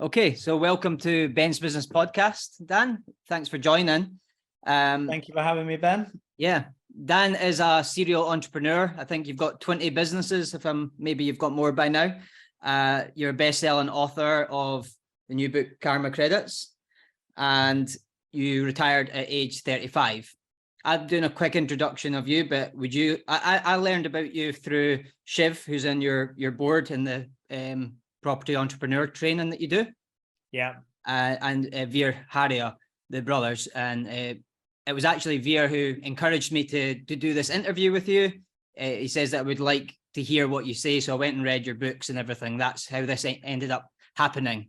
Okay, so welcome to Ben's Business Podcast, Dan. Thanks for joining. Thank you for having me, Ben. Yeah, Dan is a serial entrepreneur. I think you've got 20 businesses, maybe you've got more by now. You're a best-selling author of the new book, Karma Credits, and you retired at age 35. I'm doing a quick introduction of you, but I learned about you through Shiv, who's in your board in the property entrepreneur training that you do. Yeah. And Veer Harrier, the brothers. And it was actually Veer who encouraged me to do this interview with you. He says that I would like to hear what you say. So I went and read your books and everything. That's how this ended up happening.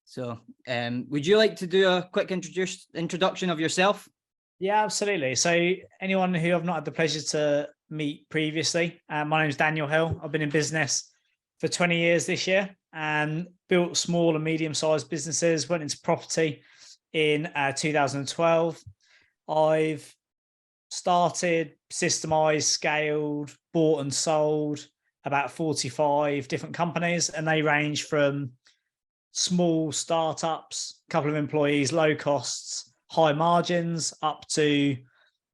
So would you like to do a quick introduction of yourself? Yeah, absolutely. So anyone who I've not had the pleasure to meet previously, my name is Daniel Hill. I've been in business for 20 years this year and built small and medium-sized businesses, went into property in 2012. I've started, systemized, scaled, bought and sold about 45 different companies, and they range from small startups, a couple of employees, low costs, high margins, up to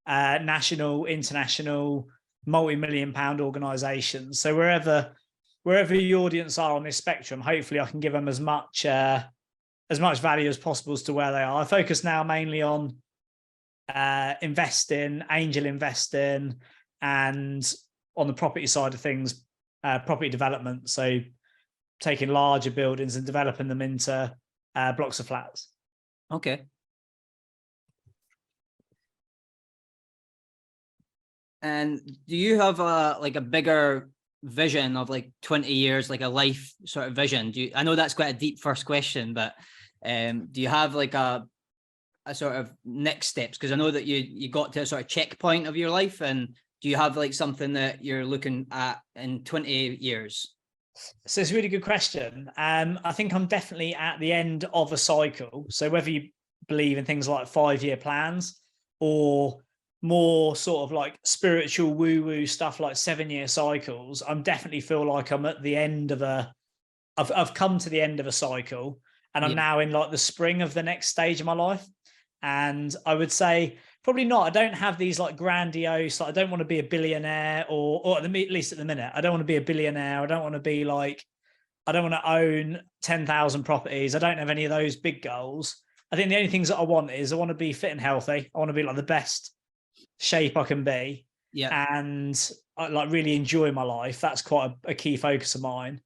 national, international, multi-million pound organizations. So wherever the audience are on this spectrum, hopefully I can give them as much value as possible as to where they are. I focus now mainly on investing, angel investing, and on the property side of things, property development. So taking larger buildings and developing them into blocks of flats. Okay. And do you have a bigger vision of like 20 years, like a life sort of vision? I know that's quite a deep first question, but do you have like a sort of next steps? Because I know that you got to a sort of checkpoint of your life, and do you have like something that you're looking at in 20 years? So it's a really good question. I think I'm definitely at the end of a cycle. So whether you believe in things like 5-year plans or more sort of like spiritual woo-woo stuff like 7-year cycles, I'm definitely feel like I'm at the end of I've come to the end of a cycle, and I'm now in like the spring of the next stage of my life. And I would say probably not. I don't have these like grandiose, like I don't want to be a billionaire or at least at the minute, I don't want to be a billionaire. I don't want to be like, I don't want to own 10,000 properties. I don't have any of those big goals. I think the only things that I want is I want to be fit and healthy. I want to be like the best shape I can be. Yeah. And I like really enjoy my life. That's quite a key focus of mine.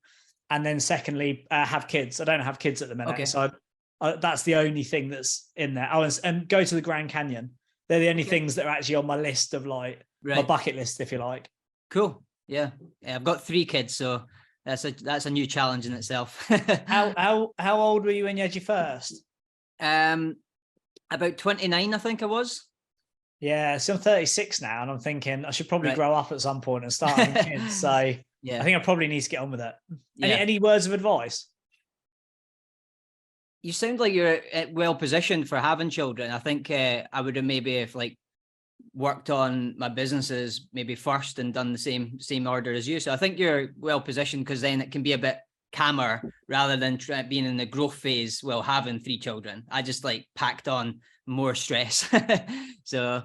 And then secondly, have kids. I don't have kids at the minute. Okay. So that's the only thing that's in there. And go to the Grand Canyon. They're the only things that are actually on my list of like my bucket list, if you like. Cool. Yeah. I've got 3 kids, so that's a new challenge in itself. How old were you when you had your first? About 29, I think I was. Yeah, so I'm 36 now, and I'm thinking I should probably grow up at some point and start having kids. So yeah, I think I probably need to get on with it. Any words of advice? You sound like you're well positioned for having children. I think I would have maybe if like worked on my businesses maybe first and done the same order as you. So I think you're well positioned, because then it can be a bit calmer rather than being in the growth phase while having 3 children. I just like packed on more stress. So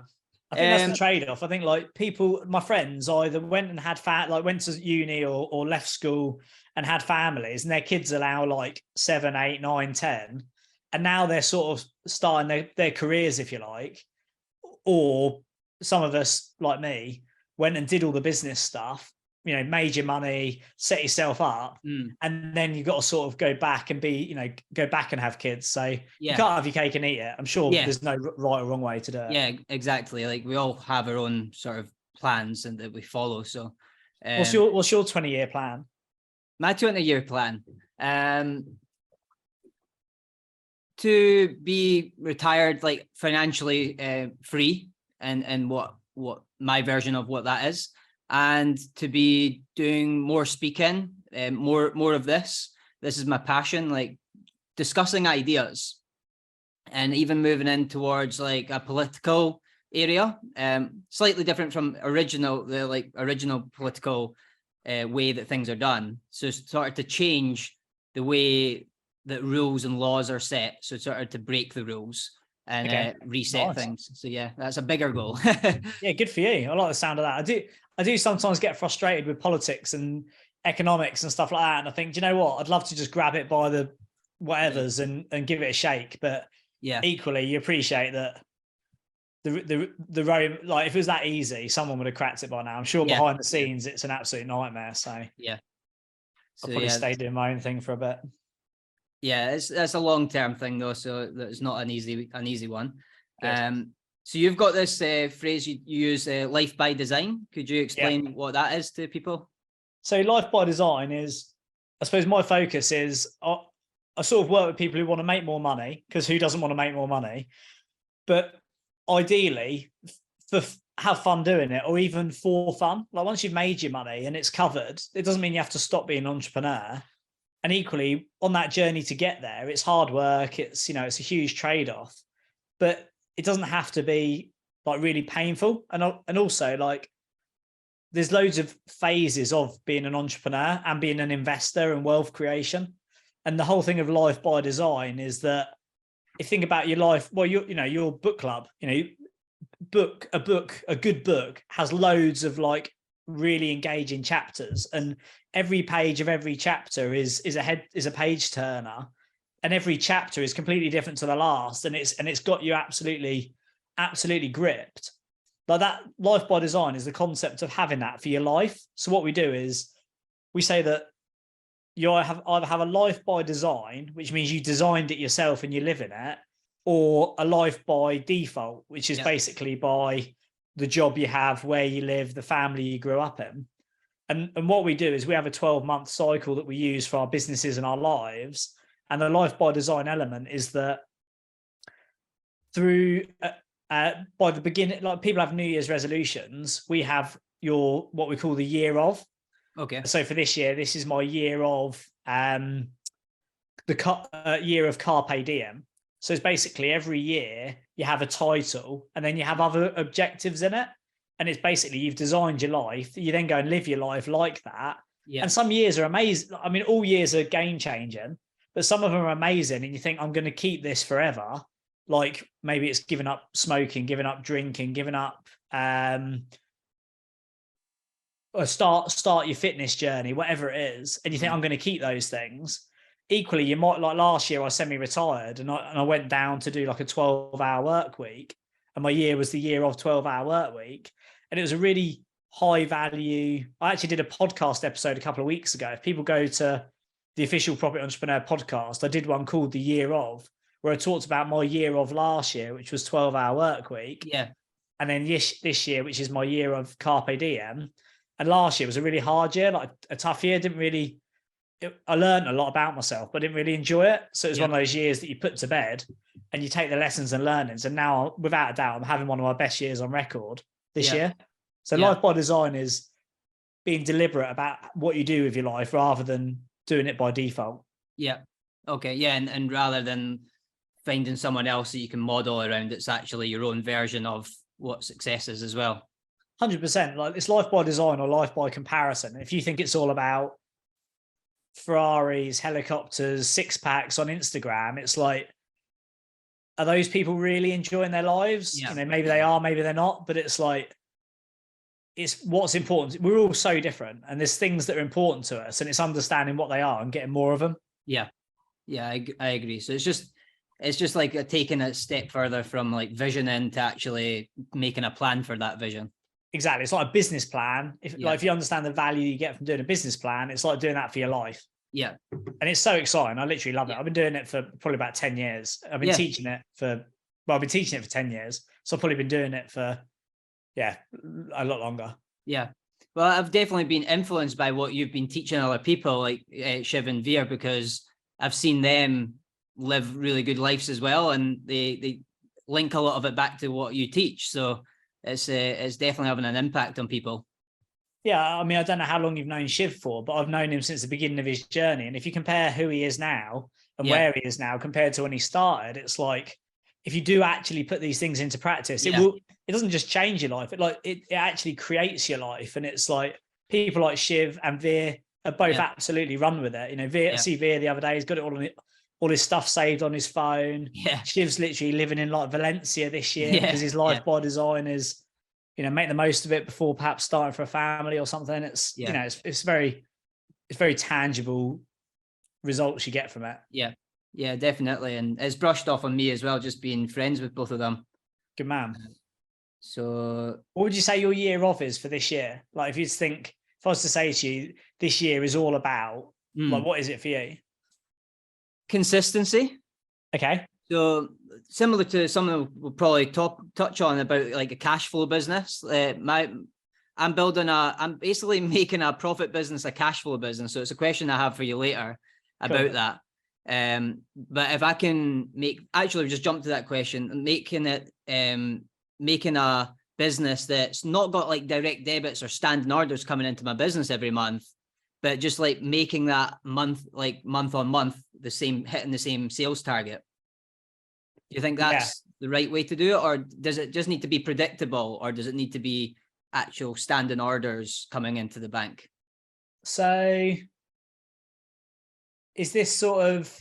I think that's the trade-off. I think like people, my friends either went and had went to uni or left school and had families, and their kids are now like 7, 8, 9, 10. And now they're sort of starting their careers, if you like. Or some of us, like me, went and did all the business stuff, made your money, set yourself up, and then you've got to sort of go back and go back and have kids. So you can't have your cake and eat it. I'm sure there's no right or wrong way to do it. Yeah, exactly. Like we all have our own sort of plans and that we follow. So what's your 20-year plan? My 20-year plan, to be retired, like financially free, and what my version of what that is, and to be doing more speaking, more of this. This is my passion, like discussing ideas, and even moving in towards like a political area, slightly different from the original political way that things are done. So start to change the way that rules and laws are set, so sort of to break the rules and reset Nice. things. So yeah, that's a bigger goal. Yeah, good for you. I like the sound of that. I do sometimes get frustrated with politics and economics and stuff like that. And I think, do you know what? I'd love to just grab it by the whatevers and give it a shake. But Yeah, equally, you appreciate that the road, like if it was that easy, someone would have cracked it by now. I'm sure Yeah. behind the scenes, it's an absolute nightmare. So yeah. I'll So probably yeah, stay doing my own thing for a bit. yeah, that's a long-term thing though, so it's not an easy one. Good. So you've got this phrase you use, life by design. Could you explain what that is to people? So life by design is, I suppose my focus is I sort of work with people who want to make more money, because who doesn't want to make more money? But ideally, have fun doing it, or even for fun. Like once you've made your money and it's covered, it doesn't mean you have to stop being an entrepreneur. And equally, on that journey to get there, it's hard work. It's it's a huge trade-off, but it doesn't have to be like really painful. And also like there's loads of phases of being an entrepreneur and being an investor and wealth creation. And the whole thing of life by design is that if you think about your life, well, your book club, a good book has loads of like really engaging chapters, and every page of every chapter is a page turner, and every chapter is completely different to the last, and it's got you absolutely gripped. Like that, life by design is the concept of having that for your life. So what we do is we say that you either have a life by design, which means you designed it yourself and you live in it, or a life by default, which is basically by the job you have, where you live, the family you grew up in. And what we do is we have a 12-month cycle that we use for our businesses and our lives. And the life by design element is that through by the beginning, like people have New Year's resolutions, we have what we call the year of. Okay. So for this year, this is my year of year of Carpe Diem. So it's basically every year you have a title and then you have other objectives in it. And it's basically you've designed your life. You then go and live your life like that. Yeah. And some years are amazing. I mean, all years are game changing, but some of them are amazing. And you think, I'm going to keep this forever. Like maybe it's giving up smoking, giving up drinking, giving up or start your fitness journey, whatever it is. And you think, I'm going to keep those things. Equally, you might, like last year I semi-retired and I went down to do like a 12-hour work week, and my year was the year of 12-hour work week. And it was a really high value. I actually did a podcast episode a couple of weeks ago. If people go to the official Property Entrepreneur podcast, I did one called The Year Of, where I talked about my year of last year, which was 12-hour work week. Yeah. And then this year, which is my year of Carpe Diem. And last year was a really hard year, like a tough year. I learned a lot about myself, but I didn't really enjoy it. So it was one of those years that you put to bed and you take the lessons and learnings. And now, without a doubt, I'm having one of my best years on record this year. So life by design is being deliberate about what you do with your life rather than doing it by default. Yeah. Okay. Yeah. And rather than finding someone else that you can model around, it's actually your own version of what success is as well. 100%. Like it's life by design or life by comparison. If you think it's all about Ferraris, helicopters, six packs on Instagram, it's like, are those people really enjoying their lives? Yeah. Maybe they are, maybe they're not, but it's like, it's what's important. We're all so different, and there's things that are important to us, and it's understanding what they are and getting more of them. Yeah. I agree. So it's just like taking a step further from like visioning to actually making a plan for that vision. Exactly. It's like a business plan. If you understand the value you get from doing a business plan, it's like doing that for your life. Yeah. And it's so exciting. I literally love it. I've been doing it for probably about 10 years. I've been teaching it for 10 years. So I've probably been doing it for, a lot longer. Yeah. Well, I've definitely been influenced by what you've been teaching other people like Shiv and Veer, because I've seen them live really good lives as well. And they link a lot of it back to what you teach. So it's definitely having an impact on people. Yeah, I mean, I don't know how long you've known Shiv for, but I've known him since the beginning of his journey. And if you compare who he is now and where he is now compared to when he started, it's like, if you do actually put these things into practice, it doesn't just change your life. It actually creates your life. And it's like people like Shiv and Veer are both absolutely run with it. Veer, I see Veer the other day, he's got it all on it. all his stuff saved on his phone. Yeah. Shiv's literally living in like Valencia this year Yeah, because his life by design is, you know, make the most of it before perhaps starting for a family or something. It's, you know, it's very tangible results you get from it. Yeah, definitely. And it's brushed off on me as well, just being friends with both of them. Good man. So what would you say your year of is for this year? Like, if you think, if I was to say to you, this year is all about, like, what is it for you? Consistency. Okay. So similar to something we'll probably touch on about like a cash flow business. I'm basically making a profit business a cash flow business. So it's a question I have for you later about that. But if I can just jump to that question, making a business that's not got like direct debits or standing orders coming into my business every month, but just like making that month on month, hitting the same sales target. Do you think that's the right way to do it? Or does it just need to be predictable, or does it need to be actual standing orders coming into the bank? So is this sort of,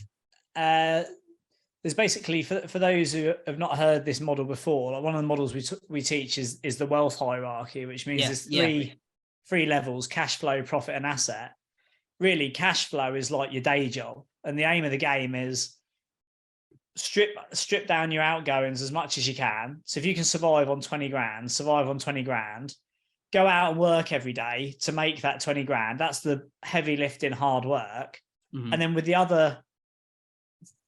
there's basically, for those who have not heard this model before, like one of the models we teach is the wealth hierarchy, which means there's three levels: cash flow, profit, and asset. Really, cash flow is like your day job, and the aim of the game is strip down your outgoings as much as you can. So if you can survive on 20 grand, go out and work every day to make that 20 grand. That's the heavy lifting, hard work. And then with the other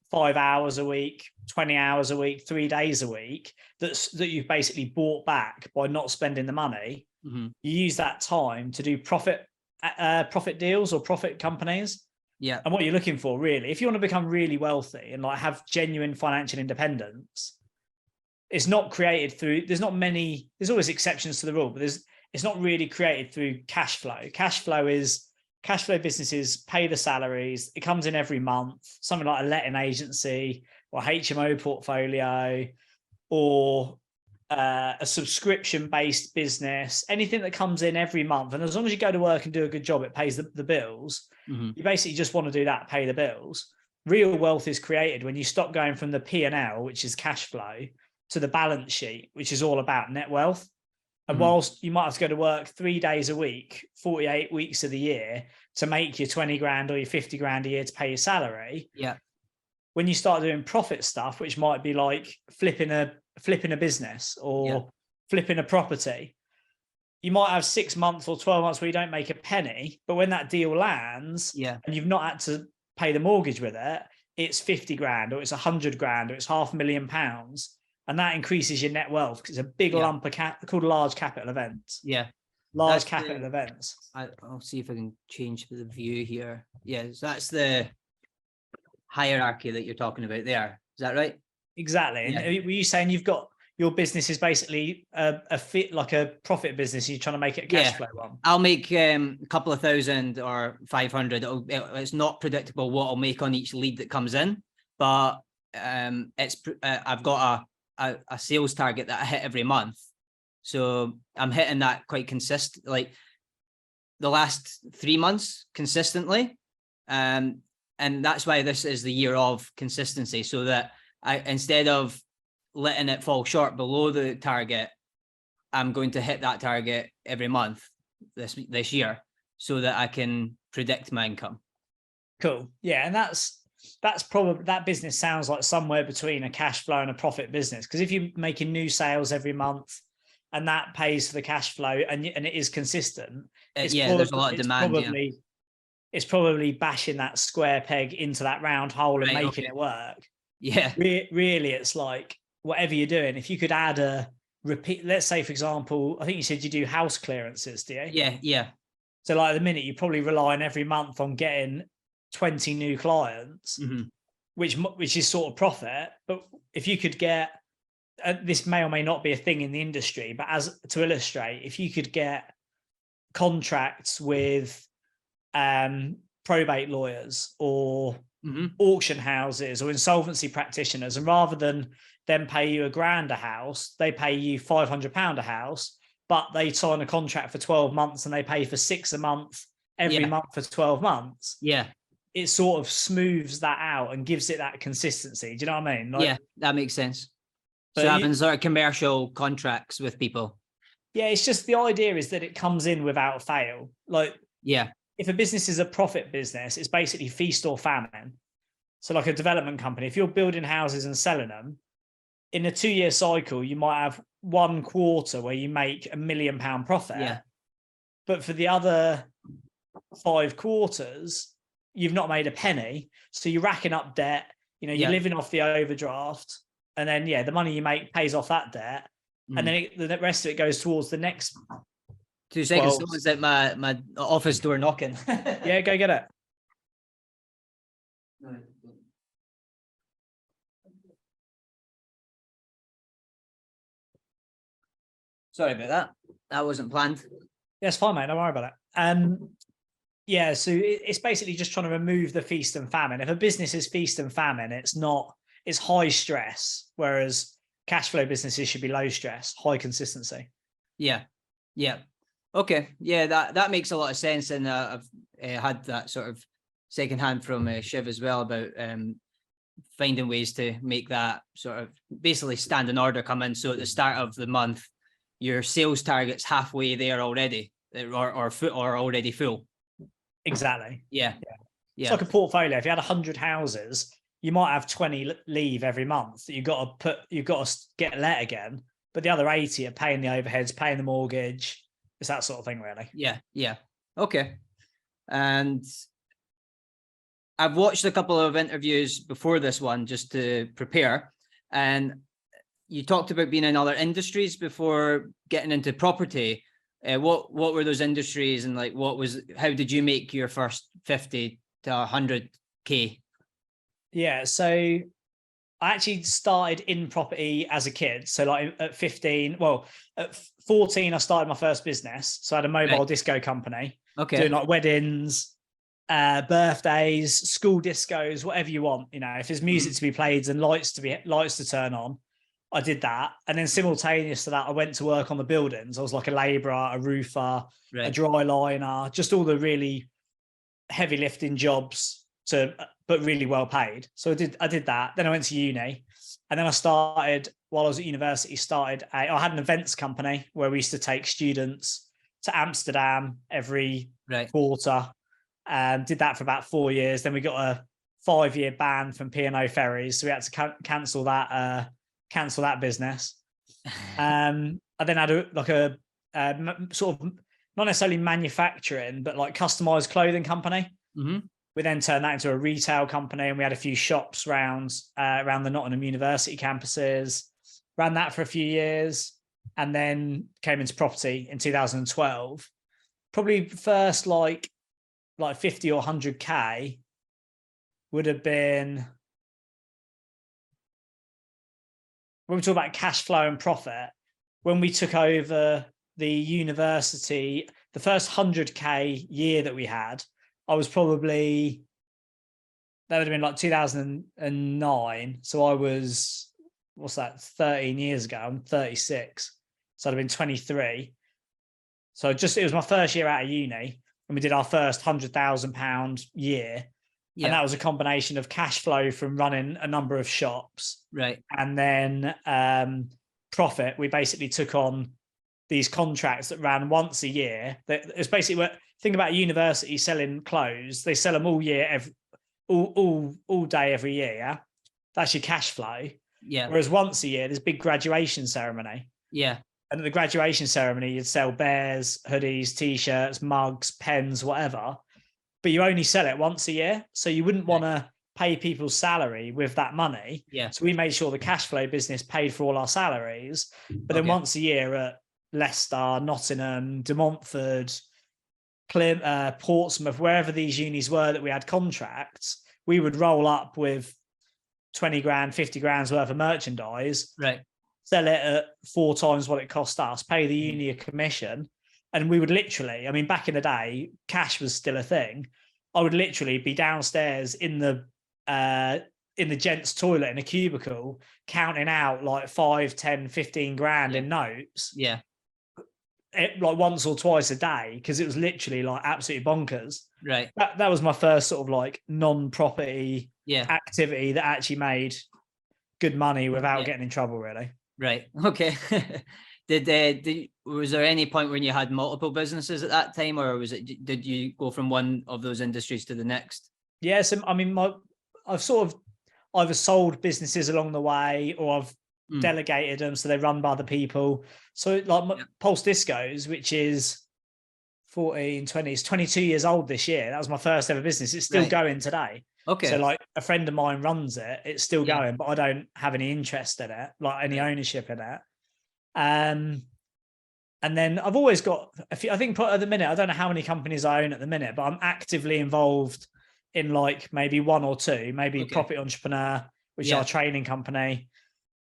5 hours a week, 20 hours a week, 3 days a week, that you've basically bought back by not spending the money, you use that time to do profit deals or profit companies. Yeah. And what you're looking for, really, if you want to become really wealthy and like have genuine financial independence, it's not created through, there's always exceptions to the rule, but it's not really created through cash flow. Cash flow businesses pay the salaries. It comes in every month, something like a letting agency or HMO portfolio, or a subscription-based business, anything that comes in every month. And as long as you go to work and do a good job, it pays the bills. You basically just want to do that, pay the bills. Real wealth is created when you stop going from the P&L, which is cash flow, to the balance sheet, which is all about net wealth. And whilst you might have to go to work 3 days a week, 48 weeks of the year to make your 20 grand or your 50 grand a year to pay your salary. Yeah. When you start doing profit stuff, which might be like flipping a business or flipping a property, you might have 6 months or 12 months where you don't make a penny, but when that deal lands and you've not had to pay the mortgage with it, it's 50 grand or it's 100 grand or it's £500,000. And that increases your net wealth because it's a big lump of called large capital events. Yeah. Large capital events. I'll see if I can change the view here. Yeah, so that's the hierarchy that you're talking about there. Is that right? Exactly. Yeah. And were you saying you've got your business is basically a profit business? You're trying to make it a cash flow one. I'll make a couple of thousand or 500. It's not predictable what I'll make on each lead that comes in, but I've got a sales target that I hit every month. So I'm hitting that quite consistent, like the last 3 months consistently. And that's why this is the year of consistency, so that instead of letting it fall short below the target, I'm going to hit that target every month this year so that I can predict my income. Cool. Yeah. And that's probably, that business sounds like somewhere between a cash flow and a profit business. Because if you're making new sales every month and that pays for the cash flow and it is consistent, there's a lot of demand. It's probably bashing that square peg into that round hole and making it work. Yeah. Really, it's like whatever you're doing, if you could add a repeat, let's say, for example, I think you said you do house clearances, do you? Yeah. Yeah. So like at the minute, you're probably relying every month on getting 20 new clients, which is sort of profit. But if you could get, this may or may not be a thing in the industry, but as to illustrate, if you could get contracts with probate lawyers or auction houses or insolvency practitioners, and rather than them pay you £1,000 a house, they pay you £500 a house, but they sign a contract for 12 months and they pay for £6 a month every month for 12 months. Yeah. it sort of smooths that out and gives it that consistency. Do you know what I mean? Like, yeah, that makes sense. So but having sort of commercial contracts with people. yeah, it's just the idea is that it comes in without fail. Like, Yeah, if a business is a profit business, it's basically feast or famine. So like a development company, if you're building houses and selling them, in a 2-year cycle, you might have 1 quarter where you make £1 million profit. yeah, But for the other 5 quarters, you've not made a penny. So you're racking up debt, you're yeah. living off the overdraft. And then, yeah, the money you make pays off that debt. And then the rest of it goes towards the next 2 seconds. 12. Someone's at my office door knocking. Yeah, go get it. Sorry about that. That wasn't planned. Yeah, it's fine, mate. Don't worry about it. Yeah, so it's basically just trying to remove the feast and famine. If a business is feast and famine, it's high stress, whereas cash flow businesses should be low stress, high consistency. Yeah, yeah. Okay, yeah, that makes a lot of sense, and I've had that sort of secondhand from Shiv as well about finding ways to make that sort of basically standing order come in. So at the start of the month, your sales target's halfway there already, or already full. Exactly. Yeah, It's like a portfolio. If you had 100 houses, you might have 20 leave every month that you've got to get let again. But the other 80 are paying the overheads, paying the mortgage. It's that sort of thing, really. Yeah, yeah. Okay. And I've watched a couple of interviews before this one just to prepare. And you talked about being in other industries before getting into property. What were those industries, and like how did you make your first 50 to 100K? Yeah, so I actually started in property as a kid. So like at 15, well, at 14, I started my first business. So I had a mobile disco company. Okay. Doing like weddings, birthdays, school discos, whatever you want. If there's music to be played and lights to turn on, I did that. And then simultaneous to that, I went to work on the buildings. I was like a labourer, a roofer, a dry liner, just all the really heavy lifting jobs but really well paid. So I did that. Then I went to uni, and then I started, while I was at university, I had an events company where we used to take students to Amsterdam every quarter. Did that for about 4 years. Then we got a 5-year ban from P&O ferries, so we had to cancel that business. I then had a sort of not necessarily manufacturing, but like customized clothing company. We then turned that into a retail company, and we had a few shops around the Nottingham University campuses. Ran that for a few years, and then came into property in 2012. Probably first like 50 or 100K would have been, when we talk about cash flow and profit, when we took over the university, the first 100K year that we had, that would have been like 2009. So I was, 13 years ago? I'm 36. So I'd have been 23. So it was my first year out of uni, and we did our first £100,000 year. Yeah. And that was a combination of cash flow from running a number of shops. Right. And then profit. We basically took on these contracts that ran once a year. It's basically think about university selling clothes. They sell them all year, all day, every year. Yeah, that's your cash flow. Yeah. Whereas once a year, there's a big graduation ceremony. Yeah. And at the graduation ceremony, you'd sell bears, hoodies, t-shirts, mugs, pens, whatever. But you only sell it once a year, so you wouldn't want to pay people's salary with that money. Yeah. So we made sure the cash flow business paid for all our salaries. But then once a year at Leicester, Nottingham, De Montfort, Portsmouth, wherever these unis were that we had contracts, we would roll up with 20 grand, 50 grand's worth of merchandise, sell it at 4 times what it cost us, pay the uni a commission. And we would literally, I mean, back in the day, cash was still a thing. I would literally be downstairs in the gents' toilet in a cubicle, counting out like 5, 10, 15 grand in notes. Yeah. like once or twice a day because it was literally like absolutely bonkers. Right. That was my first sort of like Yeah. non-property activity that actually made good money without getting in trouble, really. Right. Okay. Was there any point when you had multiple businesses at that time, or did you go from one of those industries to the next? Yeah, so I mean, I've sort of either sold businesses along the way, or I've delegated them so they run by other people. So like Pulse Discos, which is 14, 20, it's 22 years old this year. That was my first ever business. It's still going today. Okay. So like a friend of mine runs it. It's still going, but I don't have any interest in it, like any ownership in it. And then I've always got a few, I think at the minute, I don't know how many companies I own at the minute, but I'm actively involved in like maybe one or two, maybe Property Entrepreneur, which is our training company,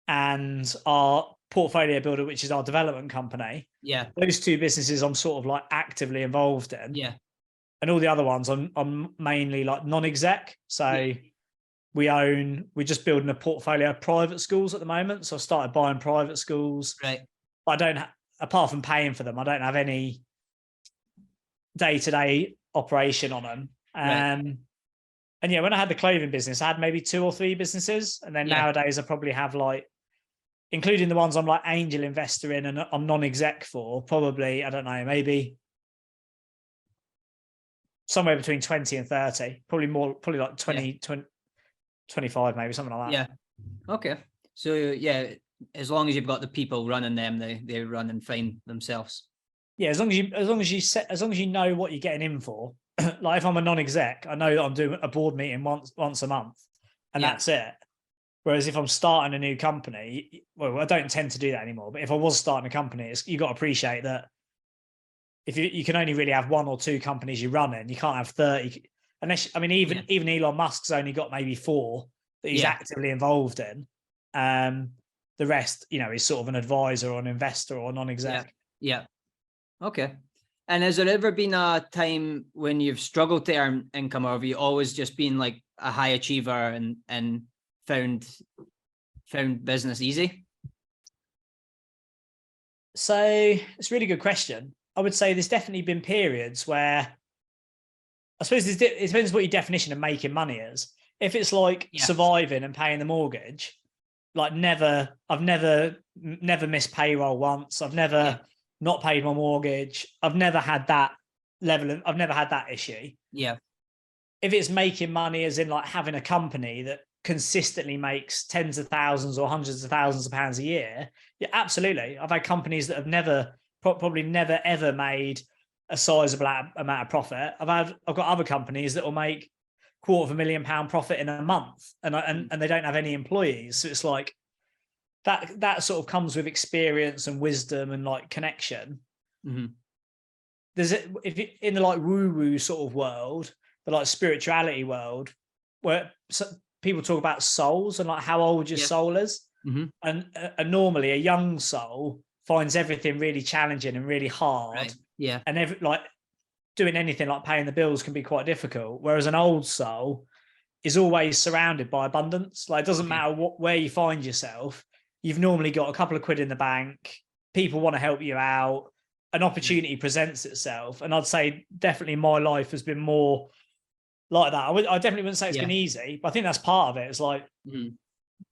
and our Portfolio Builder, which is our development company. Yeah. Those two businesses I'm sort of like actively involved in. Yeah. And all the other ones I'm mainly like non-exec. So we're just building a portfolio of private schools at the moment. So I started buying private schools. Right. I don't, apart from paying for them, I don't have any day-to-day operation on them. And yeah, when I had the clothing business, I had maybe 2 or 3 businesses. And then nowadays I probably have like, including the ones I'm like angel investor in and I'm non-exec for, probably, I don't know, maybe somewhere between 20 and 30, probably like 20, 25, maybe something like that. Yeah. Okay. So yeah, as long as you've got the people running them, they run and find themselves. Yeah. As long as you know what you're getting in for. Like if I'm a non-exec, I know that I'm doing a board meeting once a month and that's it. Whereas if I'm starting a new company, well, I don't tend to do that anymore. But if I was starting a company, you got to appreciate that if you can only really have 1 or 2 companies you run in, you can't have 30. Unless, I mean, even Elon Musk's only got maybe 4 that he's actively involved in. The rest, is sort of an advisor or an investor or non-exec. Yeah. Okay. And has there ever been a time when you've struggled to earn income, or have you always just been like a high achiever and found business easy? So it's a really good question. I would say there's definitely been periods where, I suppose it depends what your definition of making money is. If it's like surviving and paying the mortgage, like I've never missed payroll once. I've never not paid my mortgage. I've never had that I've never had that issue. Yeah. If it's making money as in like having a company that consistently makes tens of thousands or hundreds of thousands of pounds a year, yeah, absolutely. I've had companies that have probably never ever made a sizable amount of profit. I've got other companies that will make £250,000 profit in a month, and they don't have any employees. So it's like that sort of comes with experience and wisdom and like connection. Mm-hmm. If you, in the like woo-woo sort of world, the like spirituality world, where people talk about souls and like how old your soul is, and normally a young soul finds everything really challenging and really hard. Right. Yeah. And like doing anything like paying the bills can be quite difficult. Whereas an old soul is always surrounded by abundance. Like it doesn't matter where you find yourself. You've normally got a couple of quid in the bank. People want to help you out. An opportunity presents itself. And I'd say definitely my life has been more like that. I definitely wouldn't say it's been easy, but I think that's part of it. It's like,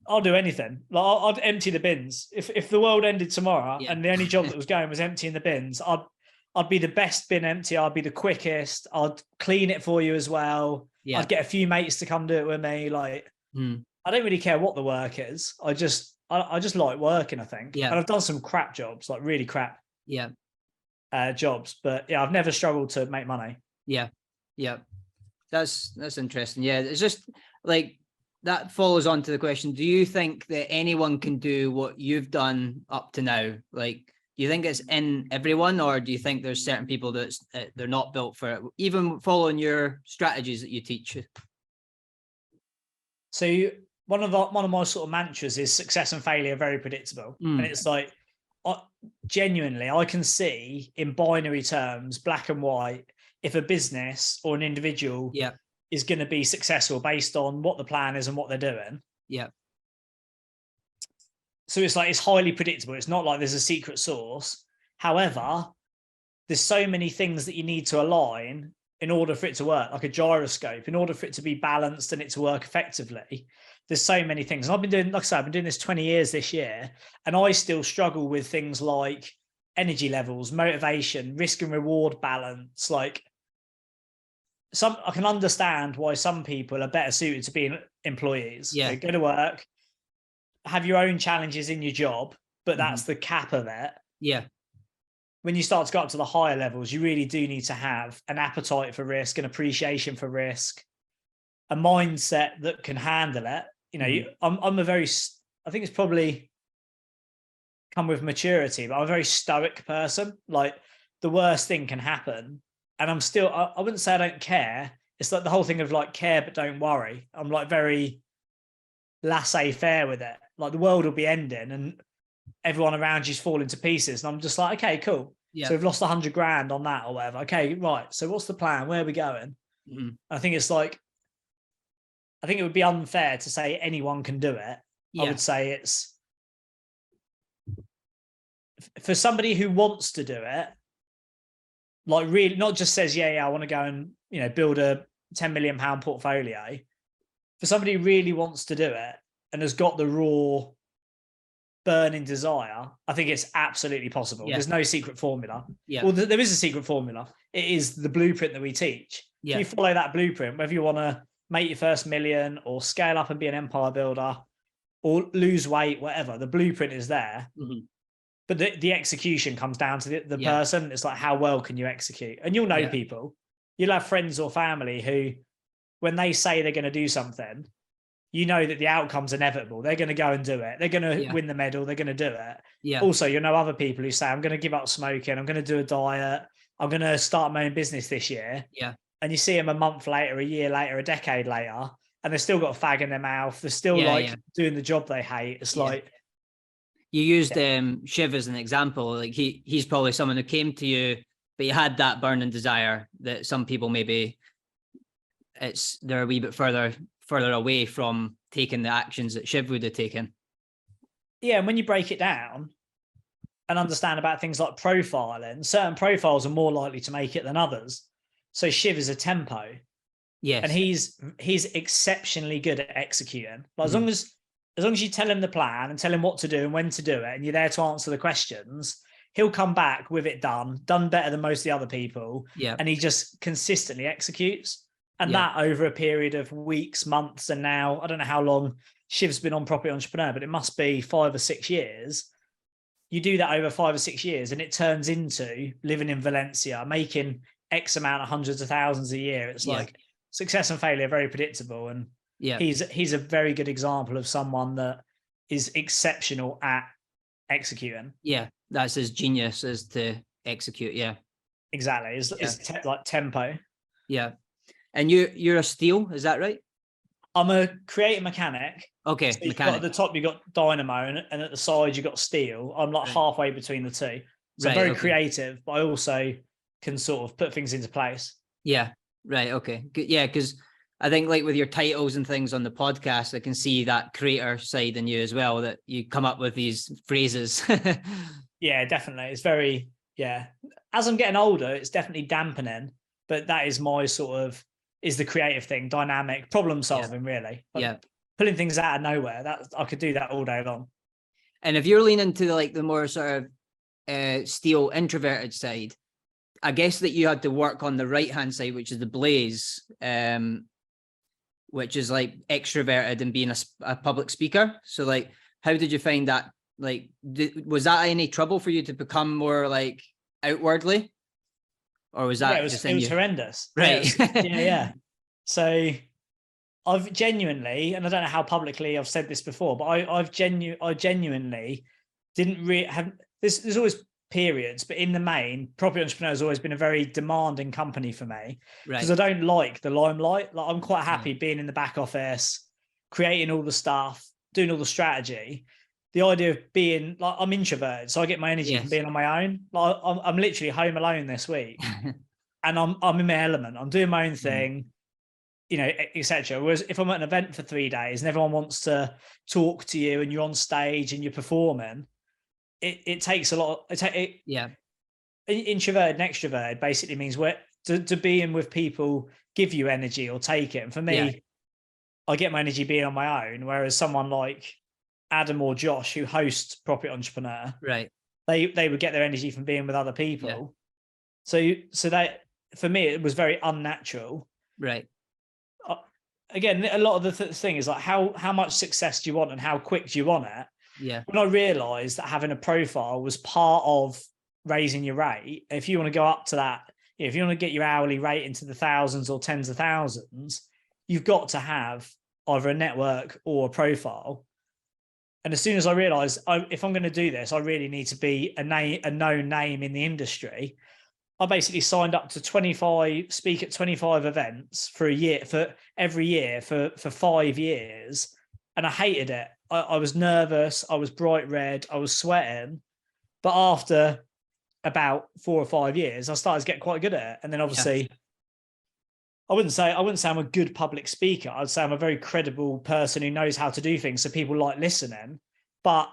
I'll do anything. Like I'd empty the bins. If the world ended tomorrow and the only job that was going was emptying the bins, I'd be the best bin empty. I'd be the quickest. I'd clean it for you as well. I'd get a few mates to come do it with me. Like, I don't really care what the work is. I just like working, I think. Yeah. And I've done some crap jobs, like really crap jobs. But yeah, I've never struggled to make money. Yeah. Yeah. That's interesting. Yeah. It's just like, that follows on to the question. Do you think that anyone can do what you've done up to now? Like, do you think it's in everyone, or do you think there's certain people that they're not built for it, even following your strategies that you teach? So one of my sort of mantras is success and failure are very predictable. And it's like, genuinely, I can see in binary terms, black and white, if a business or an individual is going to be successful based on what the plan is and what they're doing. Yeah. So it's like, it's highly predictable. It's not like there's a secret sauce. However, there's so many things that you need to align in order for it to work, like a gyroscope, in order for it to be balanced and it to work effectively. There's so many things. And I've been doing, like I said, I've been doing this 20 years this year, and I still struggle with things like energy levels, motivation, risk and reward balance. Like, I can understand why some people are better suited to being employees. Yeah. They go to work, have your own challenges in your job, but that's the cap of it. Yeah. When you start to go up to the higher levels, you really do need to have an appetite for risk, an appreciation for risk, a mindset that can handle it. You know, I'm a very, I think it's probably come with maturity, but I'm a very stoic person. Like, the worst thing can happen, and I'm still, I wouldn't say I don't care. It's like the whole thing of like, care but don't worry. I'm like very laissez-faire with it. Like, the world will be ending and everyone around you's falling to pieces, and I'm just like, okay, cool. Yeah. So we've lost 100 grand on that or whatever. Okay, right. So what's the plan? Where are we going? I think it's like, I think it would be unfair to say anyone can do it. I would say it's for somebody who wants to do it, like, really not just says, yeah, I want to go and, you know, build a 10 million pound portfolio. For somebody who really wants to do it and has got the raw burning desire, I think it's absolutely possible. There's no secret formula. Well, there is a secret formula. It is the blueprint that we teach. If you follow that blueprint, whether you want to make your first million or scale up and be an empire builder or lose weight, whatever, the blueprint is there. But the execution comes down to the person. It's like, how well can you execute? And you'll know people. You'll have friends or family who, when they say they're going to do something, you know that the outcome's inevitable. They're going to go and do it. They're going to win the medal. They're going to do it. Also, you'll know other people who say, I'm going to give up smoking. I'm going to do a diet. I'm going to start my own business this year. And you see them a month later, a year later, a decade later, and they've still got a fag in their mouth. They're still doing the job they hate. It's like, you used Shiv as an example. Like, he's probably someone who came to you, but you had that burning desire that some people maybe they're a wee bit further away from taking the actions that Shiv would have taken. Yeah, and when you break it down and understand about things like profiling, certain profiles are more likely to make it than others. So Shiv is a tempo. Yes. And he's exceptionally good at executing. Like, as long as you tell him the plan and tell him what to do and when to do it, and you're there to answer the questions, he'll come back with it done better than most of the other people. And he just consistently executes. And that over a period of weeks, months, and now, I don't know how long Shiv's been on Property Entrepreneur, but it must be 5 or 6 years. You do that over 5 or 6 years, and it turns into living in Valencia, making X amount of hundreds of thousands a year. It's like success and failure are very predictable. And he's a very good example of someone that is exceptional at executing. That's his genius, is to execute. Exactly. It's like tempo. And you're a steel, is that right? I'm a creative mechanic. Okay, so mechanic. At the top you got dynamo, and at the side you got steel. I'm like halfway between the two. So I'm very creative, but I also can sort of put things into place. Okay. Yeah, because I think, like, with your titles and things on the podcast, I can see that creator side in you as well, that you come up with these phrases. Yeah, definitely. It's very, as I'm getting older, it's definitely dampening, but that is my sort of, is the creative thing, dynamic, problem solving, really. Like, pulling things out of nowhere, that I could do that all day long. And if you're leaning to like the more sort of steel introverted side, I guess that you had to work on the right hand side, which is the blaze, which is like extroverted and being a public speaker. So, like, how did you find that? Like, was that any trouble for you to become more like outwardly, or was that it was horrendous? Right. Yeah. So I've genuinely, and I don't know how publicly I've said this before, but I genuinely didn't really have. There's always periods, but in the main, Property Entrepreneur has always been a very demanding company for me, because I don't like the limelight. Like, I'm quite happy being in the back office, creating all the stuff, doing all the strategy. The idea of being like, I'm introverted, so I get my energy from being on my own. Like, I'm literally home alone this week, and I'm in my element. I'm doing my own thing, you know, etc. Whereas if I'm at an event for 3 days and everyone wants to talk to you and you're on stage and you're performing, it takes a lot. It introverted and extroverted basically means to being with people give you energy or take it. And for me, I get my energy being on my own, whereas someone like Adam or Josh, who hosts Profit Entrepreneur, right, they would get their energy from being with other people. So that for me, it was very unnatural. right, Again, a lot of the thing is like how much success do you want and how quick do you want it? yeah, When I realized that having a profile was part of raising your rate, if you want to go up to that, if you want to get your hourly rate into the thousands or tens of thousands, you've got to have either a network or a profile. And as soon as I realized, if I'm going to do this, I really need to be a known name in the industry. I basically signed up to speak at 25 events for every year for 5 years. And I hated it. I was nervous. I was bright red. I was sweating. But after about 4 or 5 years, I started to get quite good at it. And then obviously, I wouldn't say I'm a good public speaker. I'd say I'm a very credible person who knows how to do things, so people like listening. But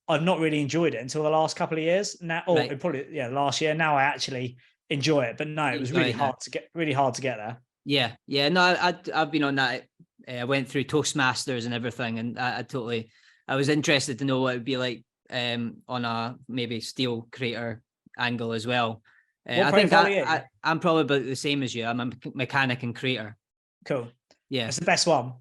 I've not really enjoyed it until the last couple of years. Now, probably last year. Now I actually enjoy it. But no, it was really hard to get there. Yeah. No, I've been on that. I went through Toastmasters and everything, and I was interested to know what it would be like on a maybe steel creator angle as well. I think I'm probably the same as you. I'm a mechanic and creator. Cool. Yeah, it's the best one.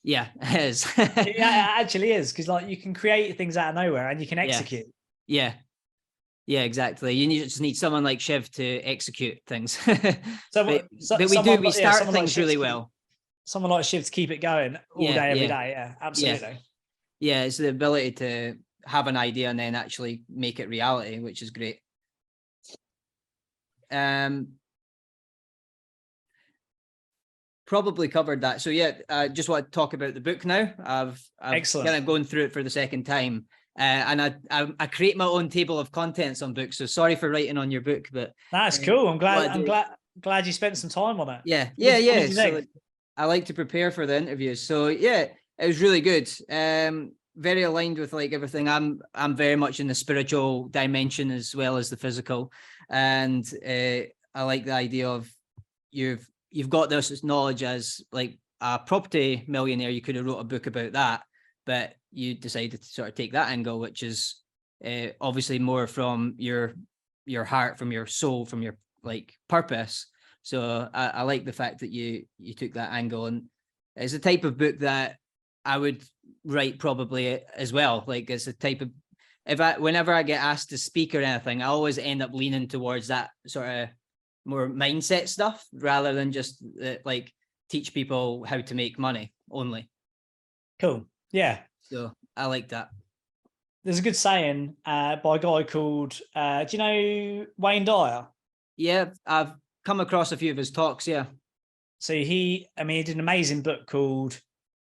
Yeah, it is. It actually is, because like you can create things out of nowhere and you can execute. Yeah, exactly. You just need someone like Shiv to execute things. But we start things really well. Someone like Shiv to keep it going all day, every day. Yeah, absolutely. Yeah, it's the ability to have an idea and then actually make it reality, which is great. Probably covered that. So yeah, I just want to talk about the book now. I've Excellent. kind of going through it for the second time, and I create my own table of contents on books. So sorry for writing on your book, but that's cool. I'm glad you spent some time on it. Yeah. So I like to prepare for the interviews. So yeah, it was really good. Very aligned with like everything. I'm very much in the spiritual dimension as well as the physical, and I like the idea of you've got this knowledge as like a property millionaire. You could have wrote a book about that, but you decided to sort of take that angle, which is obviously more from your heart, from your soul, from your like purpose. So I like the fact that you took that angle, and it's a type of book that I would write probably as well. Like it's a type of, whenever I get asked to speak or anything, I always end up leaning towards that sort of more mindset stuff rather than just like teach people how to make money only. Cool. Yeah. So I like that. There's a good saying by a guy called, do you know Wayne Dyer? Yeah, I've come across a few of his talks. Yeah. So he did an amazing book called